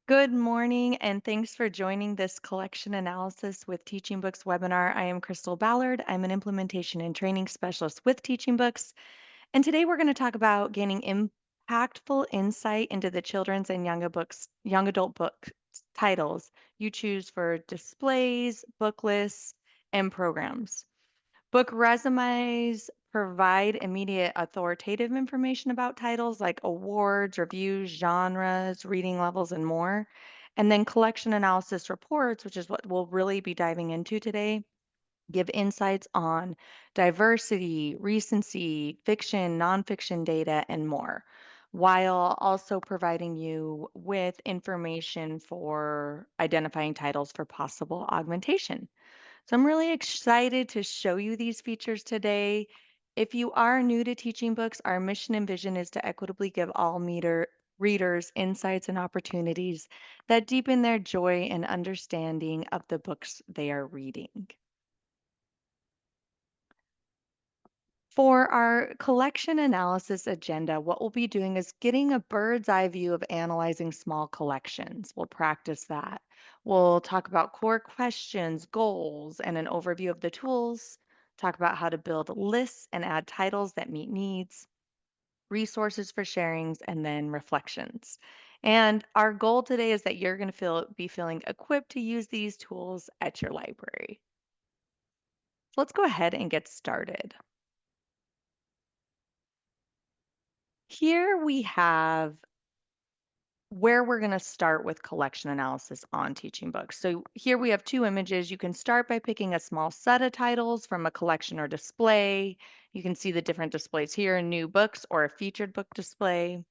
Good morning, and thanks for joining this collection analysis with Teaching Books webinar. I am Crystal Ballard. I'm an implementation and training specialist with Teaching Books. And today we're going to talk about gaining impactful insight into the children's and young adult book titles you choose for displays, book lists, and programs. Book resumes provide immediate authoritative information about titles like awards, reviews, genres, reading levels, and more. And then collection analysis reports, which is what we'll really be diving into today, give insights on diversity, recency, fiction, nonfiction data, and more, while also providing you with information for identifying titles for possible augmentation. So I'm really excited to show you these features today. If you are new to teaching books, our mission and vision is to equitably give all readers insights and opportunities that deepen their joy and understanding of the books they are reading. For our collection analysis agenda, what we'll be doing is getting a bird's eye view of analyzing small collections. We'll practice that. We'll talk about core questions, goals, and an overview of the tools, talk about how to build lists and add titles that meet needs, resources for sharings, and then reflections. And our goal today is that you're going to be feeling equipped to use these tools at your library. So let's go ahead and get started. Here we have where we're going to start with collection analysis on teaching books. So here we have two images. You can start by picking a small set of titles from a collection or display. You can see the different displays here, new books or a featured book display.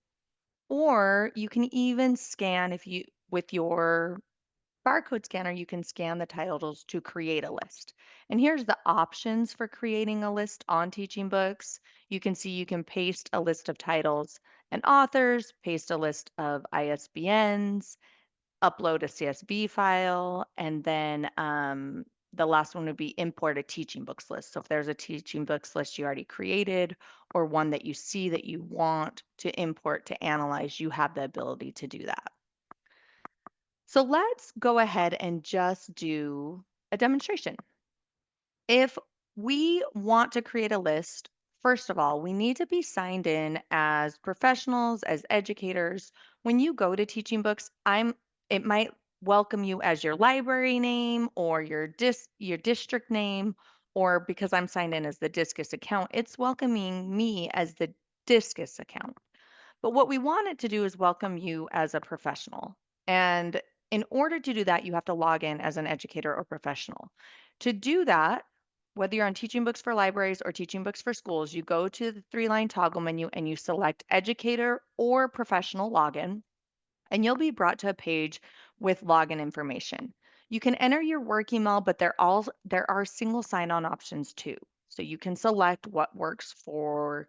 Or you can even scan if you with your barcode scanner, you can scan the titles to create a list. And here's the options for creating a list on teaching books. You can see you can paste a list of titles and authors, paste a list of ISBNs, upload a CSV file, and then the last one would be import a teaching books list. So if there's a teaching books list you already created or one that you see that you want to import to analyze, you have the ability to do that. So let's go ahead and just do a demonstration. If we want to create a list, first of all, we need to be signed in as professionals, as educators. When you go to teaching books, it might welcome you as your library name or your district name, or because I'm signed in as the Discus account, it's welcoming me as the Discus account. But what we want it to do is welcome you as a professional. And in order to do that, you have to log in as an educator or professional. To do that, whether you're on Teaching Books for Libraries or Teaching Books for Schools, you go to the three-line toggle menu and you select Educator or Professional Login, and you'll be brought to a page with login information. You can enter your work email, but there are single sign-on options too. So you can select what works for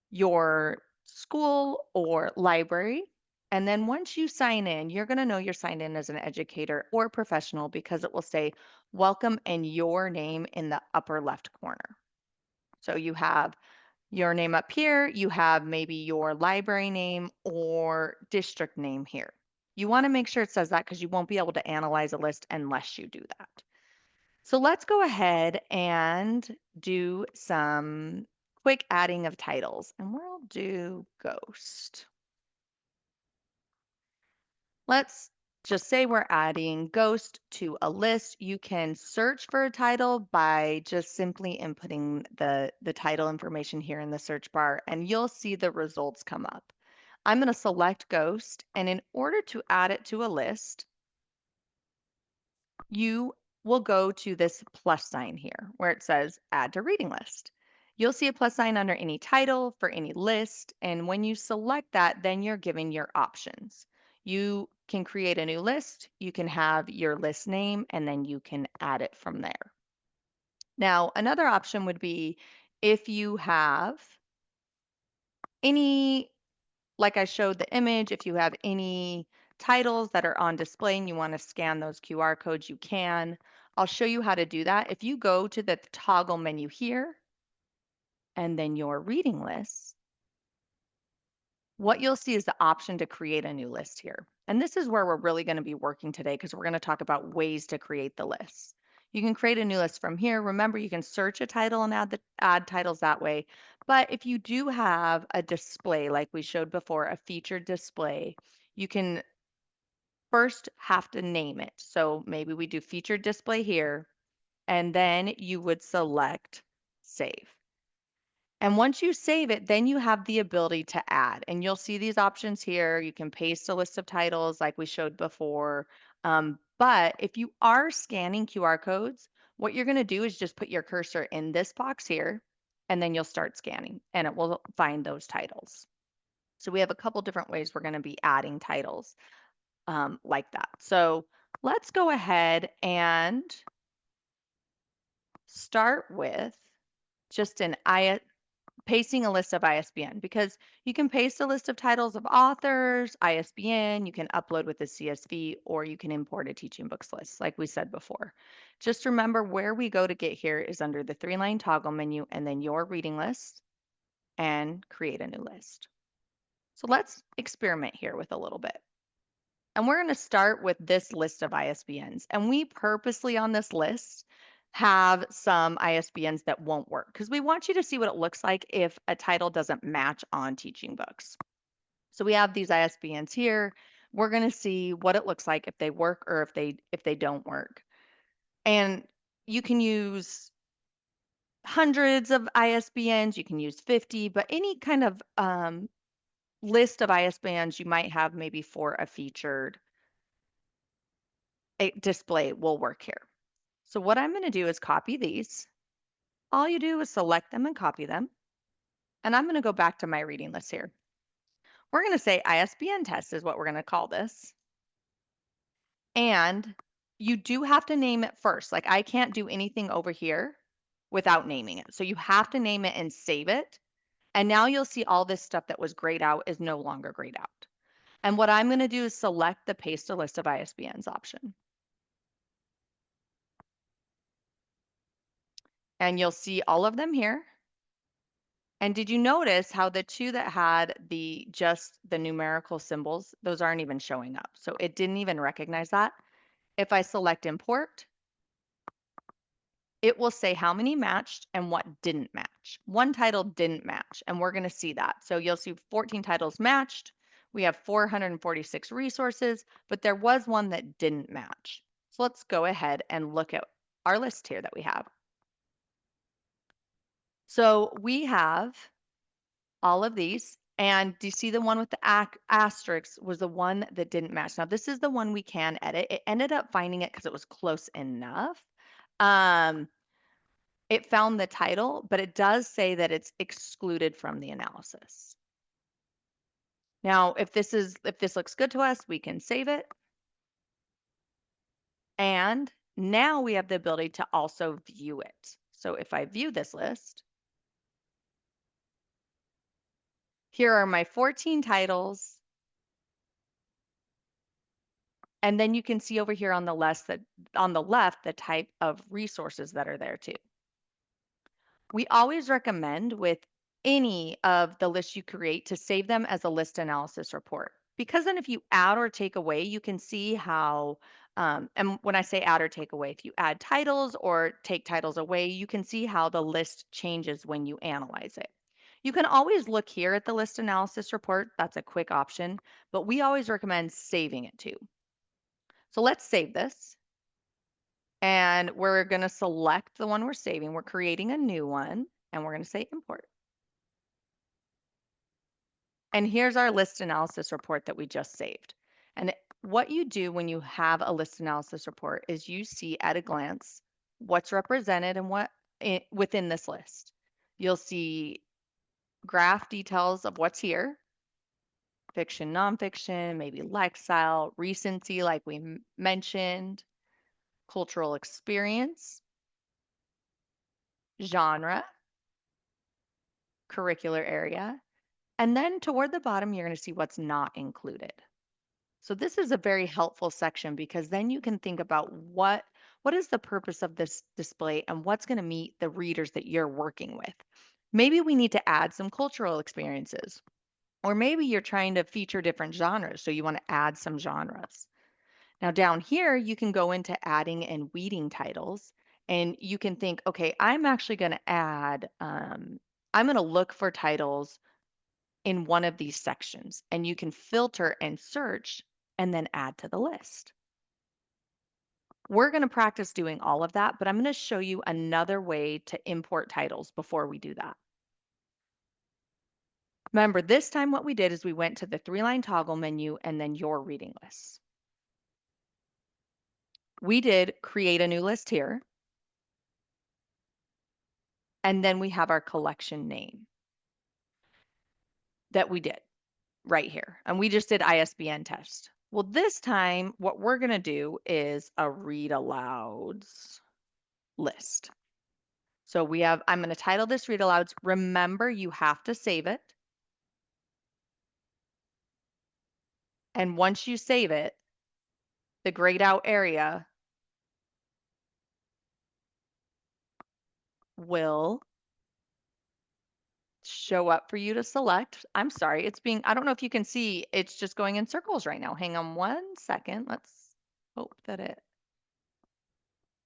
your school or library. And then once you sign in, you're going to know you're signed in as an educator or professional because it will say welcome and your name in the upper left corner. So you have your name up here, you have maybe your library name or district name here. You want to make sure it says that because you won't be able to analyze a list unless you do that. So let's go ahead and do some quick adding of titles, and we'll do Ghost. Let's just say we're adding Ghost to a list. You can search for a title by just simply inputting the title information here in the search bar, and you'll see the results come up. I'm going to select Ghost, and in order to add it to a list, you will go to this plus sign here where it says add to reading list. You'll see a plus sign under any title for any list. And when you select that, then you're given your options. You can create a new list, you can have your list name, and then you can add it from there. Now, another option would be if you have any, like I showed the image, if you have any titles that are on display and you want to scan those QR codes, you can. I'll show you how to do that. If you go to the toggle menu here and then your reading list, what you'll see is the option to create a new list here. And this is where we're really going to be working today because we're going to talk about ways to create the list. You can create a new list from here. Remember, you can search a title and add titles that way. But if you do have a display like we showed before, a featured display, you can first have to name it. So maybe we do featured display here, and then you would select save. And once you save it, then you have the ability to add. And you'll see these options here. You can paste a list of titles like we showed before. But if you are scanning QR codes, what you're going to do is just put your cursor in this box here, and then you'll start scanning, and it will find those titles. So we have a couple different ways we're going to be adding titles like that. So let's go ahead and start with just pasting a list of ISBN, because you can paste a list of titles of authors, ISBN, you can upload with a CSV, or you can import a teaching books list, like we said before. Just remember where we go to get here is under the 3-line toggle menu and then your reading list and create a new list. So let's experiment here with a little bit. And we're going to start with this list of ISBNs. And we purposely on this list have some ISBNs that won't work because we want you to see what it looks like if a title doesn't match on Teaching Books. So we have these ISBNs here. We're going to see what it looks like if they work or if they don't work. And you can use hundreds of ISBNs, you can use 50, but any kind of list of ISBNs you might have maybe for a featured a display will work here. So what I'm going to do is copy these. All you do is select them and copy them. And I'm going to go back to my reading list here. We're going to say ISBN test is what we're going to call this. And you do have to name it first. Like I can't do anything over here without naming it. So you have to name it and save it. And now you'll see all this stuff that was grayed out is no longer grayed out. And what I'm going to do is select the paste a list of ISBNs option. And you'll see all of them here. And did you notice how the two that had just the numerical symbols, those aren't even showing up. So it didn't even recognize that. If I select import, it will say how many matched and what didn't match. One title didn't match, and we're going to see that. So you'll see 14 titles matched. We have 446 resources, but there was one that didn't match. So let's go ahead and look at our list here that we have. So we have all of these. And do you see the one with the asterisk was the one that didn't match? Now, this is the one we can edit. It ended up finding it because it was close enough. It found the title, but it does say that it's excluded from the analysis. Now, if this looks good to us, we can save it. And now we have the ability to also view it. So if I view this list, here are my 14 titles. And then you can see over here on the left the type of resources that are there too. We always recommend with any of the lists you create to save them as a list analysis report, because then if you add or take away, you can see how, and when I say add or take away, if you add titles or take titles away, you can see how the list changes when you analyze it. You can always look here at the list analysis report. That's a quick option, but we always recommend saving it too. So let's save this. And we're going to select the one we're saving. We're creating a new one, and we're going to say import. And here's our list analysis report that we just saved. And what you do when you have a list analysis report is you see at a glance what's represented and what within this list. You'll see graph details of what's here, fiction, nonfiction, maybe lifestyle, recency, like we mentioned, cultural experience, genre, curricular area, and then toward the bottom, you're going to see what's not included. So this is a very helpful section because then you can think about what is the purpose of this display and what's going to meet the readers that you're working with. Maybe we need to add some cultural experiences, Or maybe you're trying to feature different genres, so you want to add some genres. Now, down here, you can go into adding and weeding titles, and you can think, okay, I'm actually going to add, I'm going to look for titles in one of these sections, and you can filter and search and then add to the list. We're going to practice doing all of that, but I'm going to show you another way to import titles before we do that. Remember, this time what we did is we went to the 3-line toggle menu and then your reading list. We did create a new list here, and then we have our collection name that we did right here. And we just did ISBN test. Well, this time what we're going to do is a read alouds list. So I'm going to title this read alouds. Remember, you have to save it. And once you save it, the grayed out area will show up for you to select. I'm sorry, I don't know if you can see, it's just going in circles right now. Hang on 1 second. Let's hope that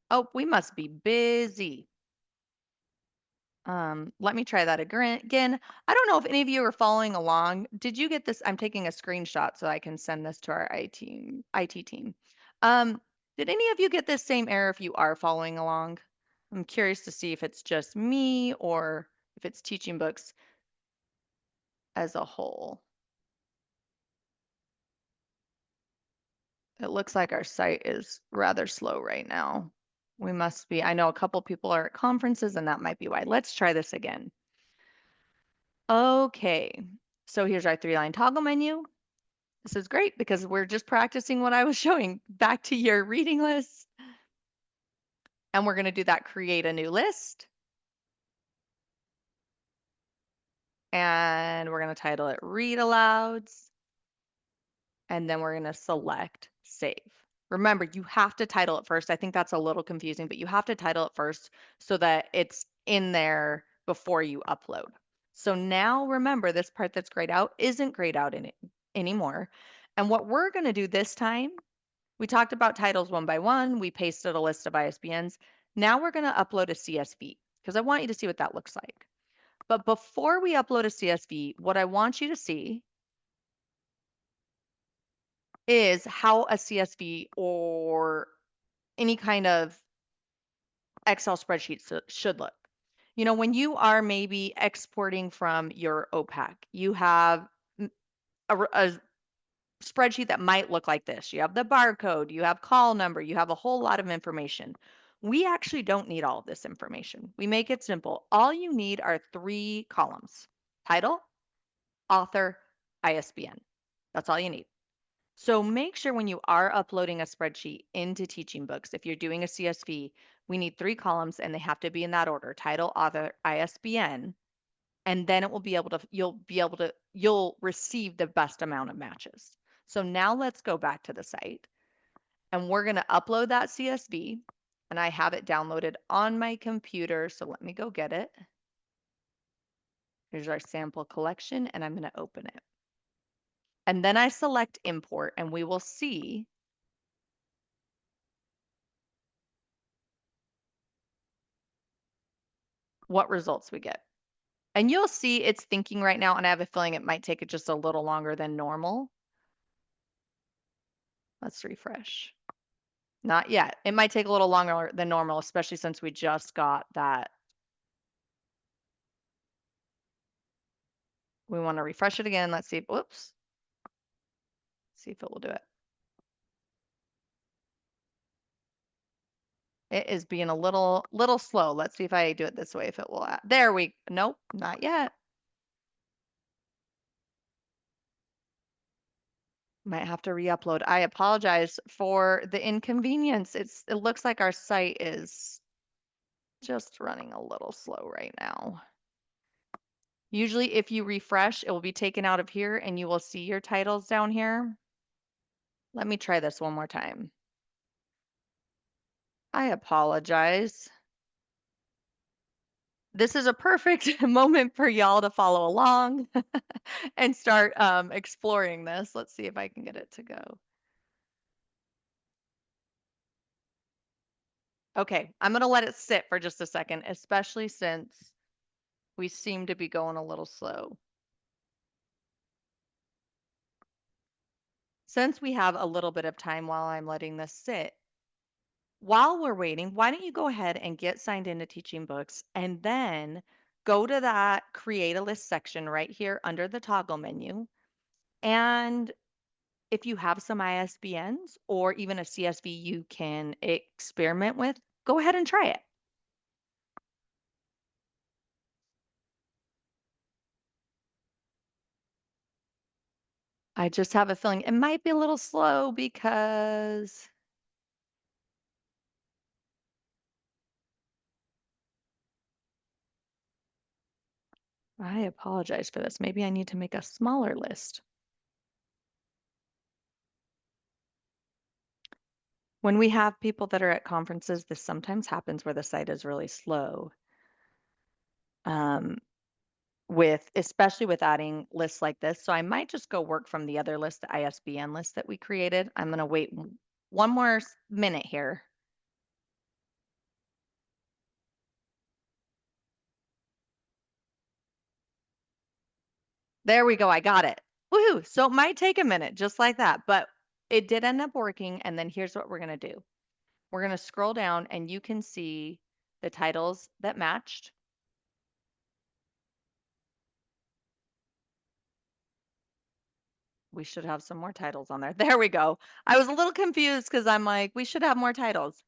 oh, we must be busy. Let me try that again. I don't know if any of you are following along. Did you get this? I'm taking a screenshot so I can send this to our IT team. Did any of you get this same error if you are following along? I'm curious to see if it's just me or if it's TeachingBooks as a whole. It looks like our site is rather slow right now. We must be, I know a couple people are at conferences and that might be why. Let's try this again. Okay, so here's our 3-line toggle menu. This is great because we're just practicing what I was showing. Back to your reading list. And we're going to do that create a new list. And we're going to title it read alouds. And then we're going to select save. Remember, you have to title it first. I think that's a little confusing, but you have to title it first so that it's in there before you upload. So now remember, this part that's grayed out isn't grayed out anymore. And what we're going to do this time, we talked about titles one by one. We pasted a list of ISBNs. Now we're going to upload a CSV because I want you to see what that looks like. But before we upload a CSV, what I want you to see is how a CSV or any kind of Excel spreadsheet should look. You know, when you are maybe exporting from your OPAC, you have a spreadsheet that might look like this. You have the barcode, you have call number, you have a whole lot of information. We actually don't need all of this information. We make it simple. All you need are 3 columns: title, author, ISBN. That's all you need. So make sure when you are uploading a spreadsheet into TeachingBooks, if you're doing a CSV, we need 3 columns and they have to be in that order: title, author, ISBN, and then it will be able to, you'll receive the best amount of matches. So now let's go back to the site and we're going to upload that CSV, and I have it downloaded on my computer. So let me go get it. Here's our sample collection and I'm going to open it. And then I select import and we will see what results we get. And you'll see it's thinking right now, and I have a feeling it might take it just a little longer than normal. Let's refresh. Not yet. It might take a little longer than normal, especially since we just got that. We want to refresh it again. Let's see. Whoops. See if it will do it. It is being a little slow. Let's see if I do it this way, if it will. There we, nope, not yet. Might have to re-upload. I apologize for the inconvenience. It looks like our site is just running a little slow right now. Usually if you refresh, it will be taken out of here and you will see your titles down here. Let me try this one more time. I apologize. This is a perfect moment for y'all to follow along and start exploring this. Let's see if I can get it to go. Okay, I'm going to let it sit for just a second, especially since we seem to be going a little slow. Since we have a little bit of time while I'm letting this sit, while we're waiting, why don't you go ahead and get signed into Teaching Books and then go to that create a list section right here under the toggle menu. And if you have some ISBNs or even a CSV you can experiment with, go ahead and try it. I just have a feeling it might be a little slow because I apologize for this. Maybe I need to make a smaller list. When we have people that are at conferences, this sometimes happens where the site is really slow. Especially with adding lists like this. So I might just go work from the other list, the ISBN list that we created. I'm going to wait one more minute here. There we go. I got it. Woohoo. So it might take a minute just like that, but it did end up working. And then here's what we're going to do. We're going to scroll down and you can see the titles that matched. We should have some more titles on there. There we go. I was a little confused because I'm like, we should have more titles.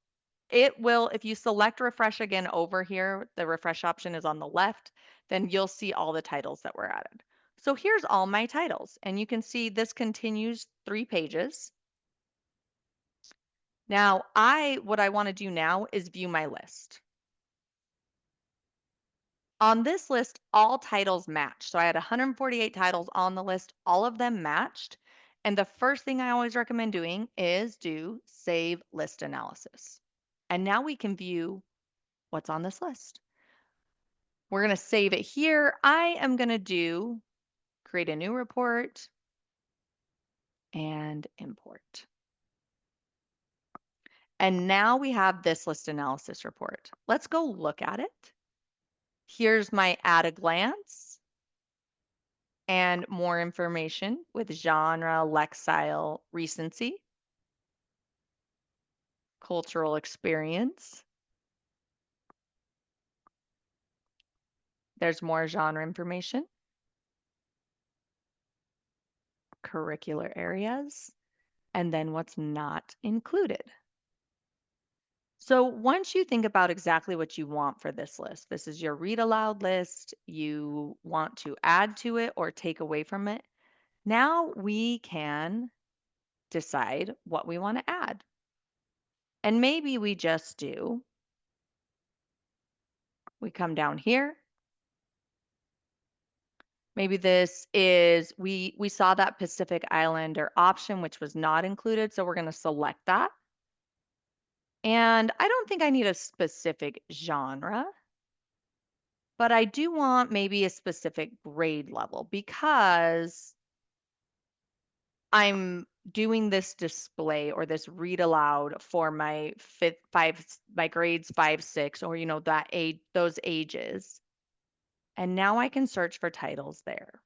It will, if you select refresh again over here, the refresh option is on the left, then you'll see all the titles that were added. So here's all my titles, and you can see this continues 3 pages. Now, what I want to do now is view my list. On this list, all titles match. So I had 148 titles on the list, all of them matched. And the first thing I always recommend doing is do save list analysis. And now we can view what's on this list. We're going to save it here. I am going to create a new report and import. And now we have this list analysis report. Let's go look at it. Here's my at a glance and more information with genre, lexile, recency, cultural experience. There's more genre information, curricular areas, and then what's not included. So once you think about exactly what you want for this list, this is your read aloud list, you want to add to it or take away from it. Now we can decide what we want to add. And maybe we come down here. Maybe this is, we saw that Pacific Islander option, which was not included. So we're going to select that. And I don't think I need a specific genre, but I do want maybe a specific grade level because I'm doing this display or this read aloud for my my grades 5, 6, or that age, those ages. And now I can search for titles there.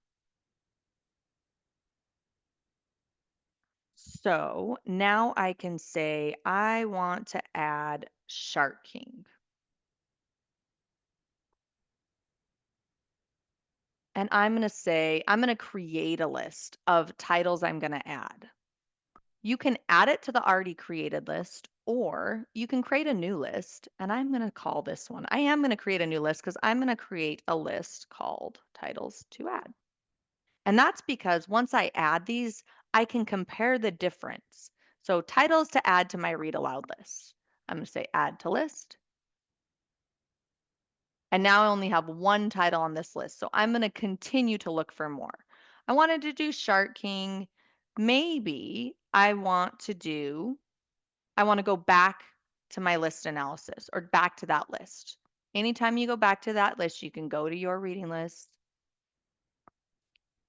So now I can say I want to add Shark King. And I'm going to say, I'm going to create a list of titles I'm going to add. You can add it to the already created list, or you can create a new list. And I'm going to call this one. I am going to create a new list because I'm going to create a list called titles to add. And that's because once I add these, I can compare the difference. So titles to add to my read aloud list. I'm going to say add to list. And now I only have one title on this list. So I'm going to continue to look for more. I wanted to do Shark King. Maybe I want to go back to my list analysis or back to that list. Anytime you go back to that list, you can go to your reading list.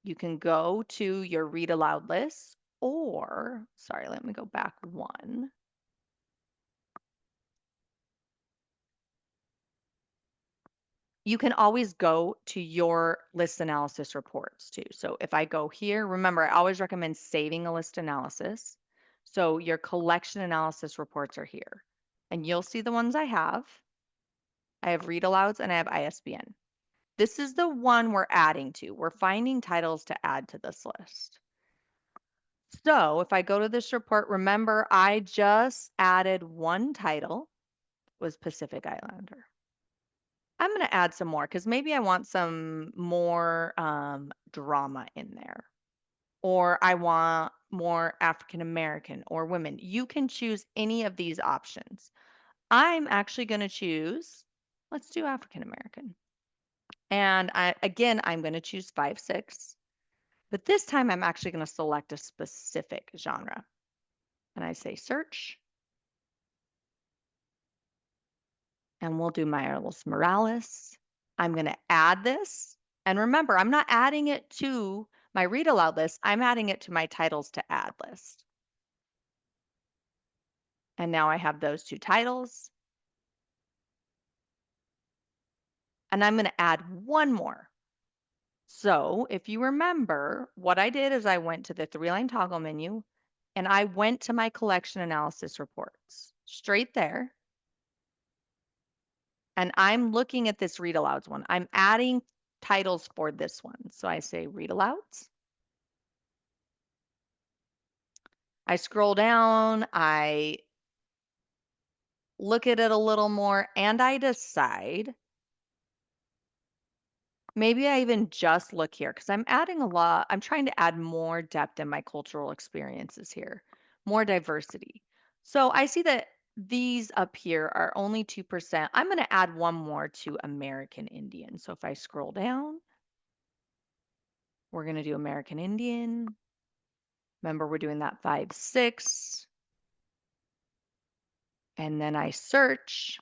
You can go to your read aloud list, or, sorry, let me go back one. You can always go to your list analysis reports too. So if I go here, remember, I always recommend saving a list analysis. So your collection analysis reports are here, and you'll see the ones I have. I have read alouds and I have ISBN. This is the one we're adding to. We're finding titles to add to this list. So if I go to this report, remember I just added one title, was Pacific Islander. I'm going to add some more because maybe I want some more drama in there, or I want more African American or women. You can choose any of these options. I'm actually going to choose, let's do African American. And again, I'm going to choose 5/6, but this time I'm actually going to select a specific genre. And I say search, and we'll do Miles Morales. I'm going to add this. And remember, I'm not adding it to my read aloud list. I'm adding it to my titles to add list. And now I have those two titles. And I'm going to add one more. So if you remember, what I did is I went to the 3-line toggle menu and I went to my collection analysis reports straight there. And I'm looking at this read alouds one. I'm adding titles for this one. So I say read alouds. I scroll down, I look at it a little more, and I decide, maybe I even just look here because I'm adding a lot. I'm trying to add more depth in my cultural experiences here, more diversity. So I see that these up here are only 2%. I'm going to add one more to American Indian. So if I scroll down, we're going to do American Indian. Remember, we're doing that 5/6. And then I search.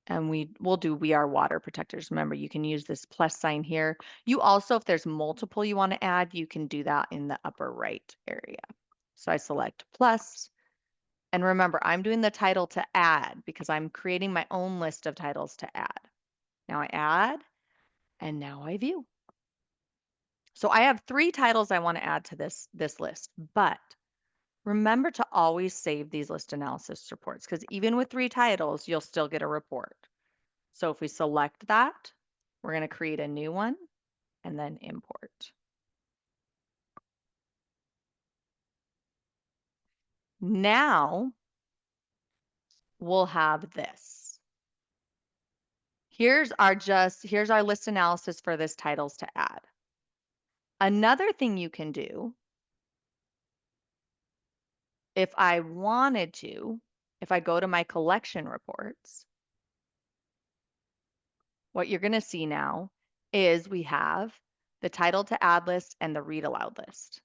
And we'll do we are water protectors. Remember, you can use this plus sign here. You also, if there's multiple you want to add, you can do that in the upper right area. So I select plus. And remember, I'm doing the title to add because I'm creating my own list of titles to add. Now I add, and now I view. So I have 3 titles I want to add to this list, but remember to always save these list analysis reports because even with 3 titles, you'll still get a report. So if we select that, we're going to create a new one and then import. Now we'll have this. Here's our list analysis for this titles to add. Another thing you can do, if I wanted to, if I go to my collection reports, what you're going to see now is we have the title to add list and the read aloud list.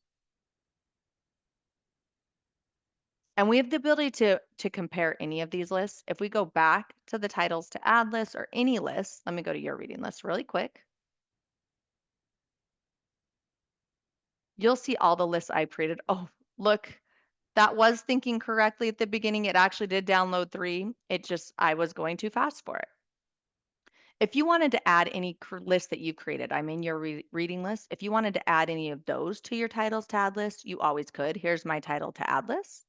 And we have the ability to compare any of these lists. If we go back to the titles to add list or any list, let me go to your reading list really quick. You'll see all the lists I created. Oh, look, that was thinking correctly at the beginning. It actually did download 3. I was going too fast for it. If you wanted to add any list that you created, I'm in your reading list. If you wanted to add any of those to your titles to add list, you always could. Here's my title to add list.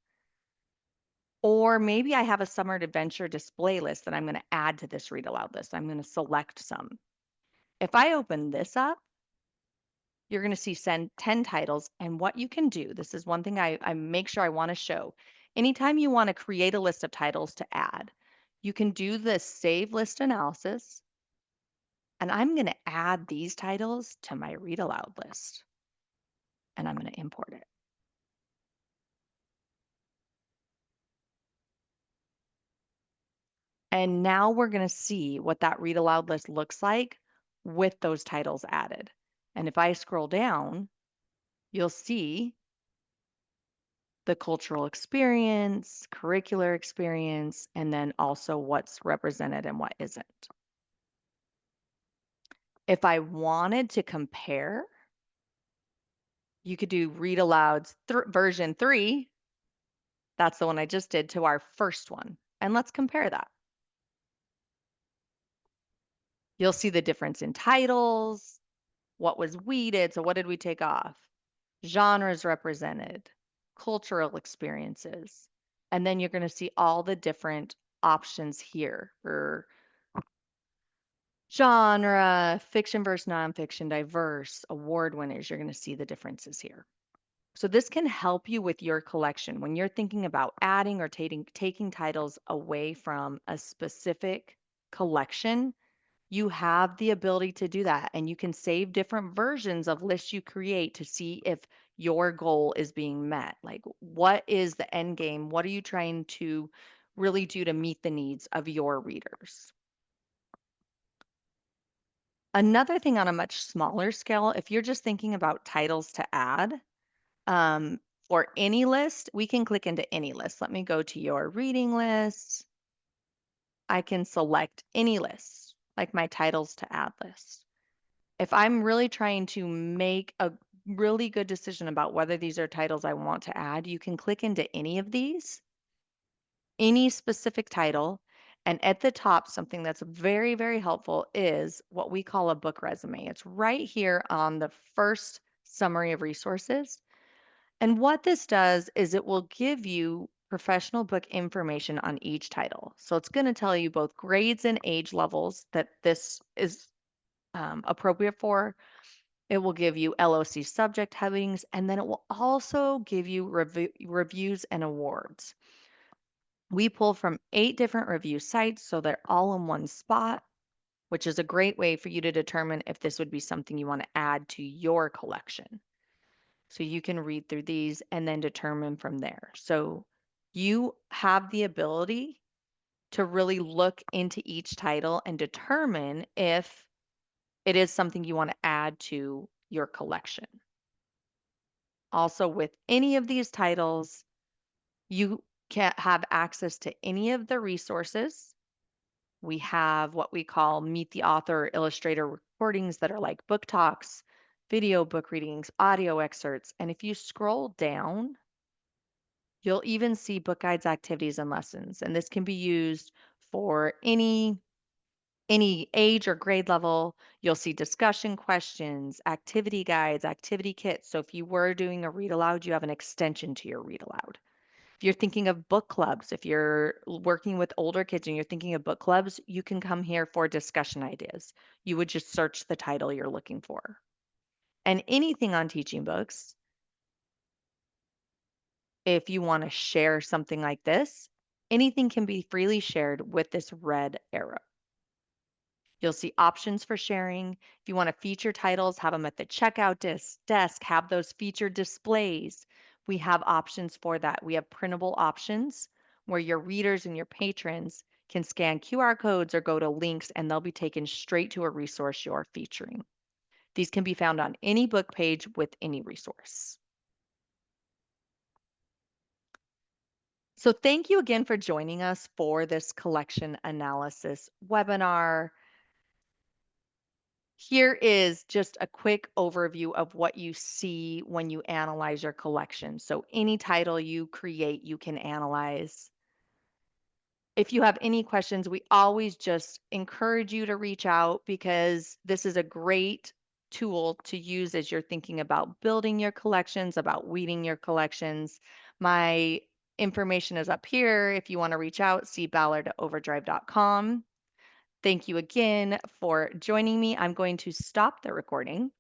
Or maybe I have a summer adventure display list that I'm going to add to this read aloud list. I'm going to select some. If I open this up, you're going to see send 10 titles. And what you can do, this is one thing I make sure I want to show. Anytime you want to create a list of titles to add, you can do the save list analysis. And I'm going to add these titles to my read aloud list. And I'm going to import it. And now we're going to see what that read aloud list looks like with those titles added. And if I scroll down, you'll see the cultural experience, curricular experience, and then also what's represented and what isn't. If I wanted to compare, you could do read aloud's version 3. That's the one I just did to our first one. And let's compare that. You'll see the difference in titles, what was weeded, so what did we take off? Genres represented, cultural experiences. And then you're going to see all the different options here for genre, fiction versus nonfiction, diverse, award winners. You're going to see the differences here. So this can help you with your collection when you're thinking about adding or taking titles away from a specific collection. You have the ability to do that, and you can save different versions of lists you create to see if your goal is being met. Like, what is the end game? What are you trying to really do to meet the needs of your readers? Another thing on a much smaller scale, if you're just thinking about titles to add, um, for any list, we can click into any list. Let me go to your reading list. I can select any list, like my titles to add list. If I'm really trying to make a really good decision about whether these are titles I want to add, you can click into any of these, any specific title. And at the top, something that's very, very helpful is what we call a book resume. It's right here on the first summary of resources. And what this does is it will give you professional book information on each title. So it's going to tell you both grades and age levels that this is appropriate for. It will give you LOC subject headings, and then it will also give you reviews and awards. We pull from 8 different review sites, so they're all in one spot, which is a great way for you to determine if this would be something you want to add to your collection. So you can read through these and then determine from there. So you have the ability to really look into each title and determine if it is something you want to add to your collection. Also, with any of these titles, you can have access to any of the resources. We have what we call Meet the Author Illustrator recordings that are like book talks, video book readings, audio excerpts. And if you scroll down, you'll even see book guides, activities, and lessons. And this can be used for any age or grade level. You'll see discussion questions, activity guides, activity kits. So if you were doing a read aloud, you have an extension to your read aloud. If you're thinking of book clubs, if you're working with older kids and you're thinking of book clubs, you can come here for discussion ideas. You would just search the title you're looking for. And anything on Teaching Books, if you want to share something like this, anything can be freely shared with this red arrow. You'll see options for sharing. If you want to feature titles, have them at the checkout desk, have those featured displays. We have options for that. We have printable options where your readers and your patrons can scan QR codes or go to links and they'll be taken straight to a resource you're featuring. These can be found on any book page with any resource. So thank you again for joining us for this collection analysis webinar. Here is just a quick overview of what you see when you analyze your collection. So any title you create, you can analyze. If you have any questions, we always just encourage you to reach out because this is a great tool to use as you're thinking about building your collections, about weeding your collections. My information is up here. If you want to reach out, see ballard@overdrive.com. Thank you again for joining me. I'm going to stop the recording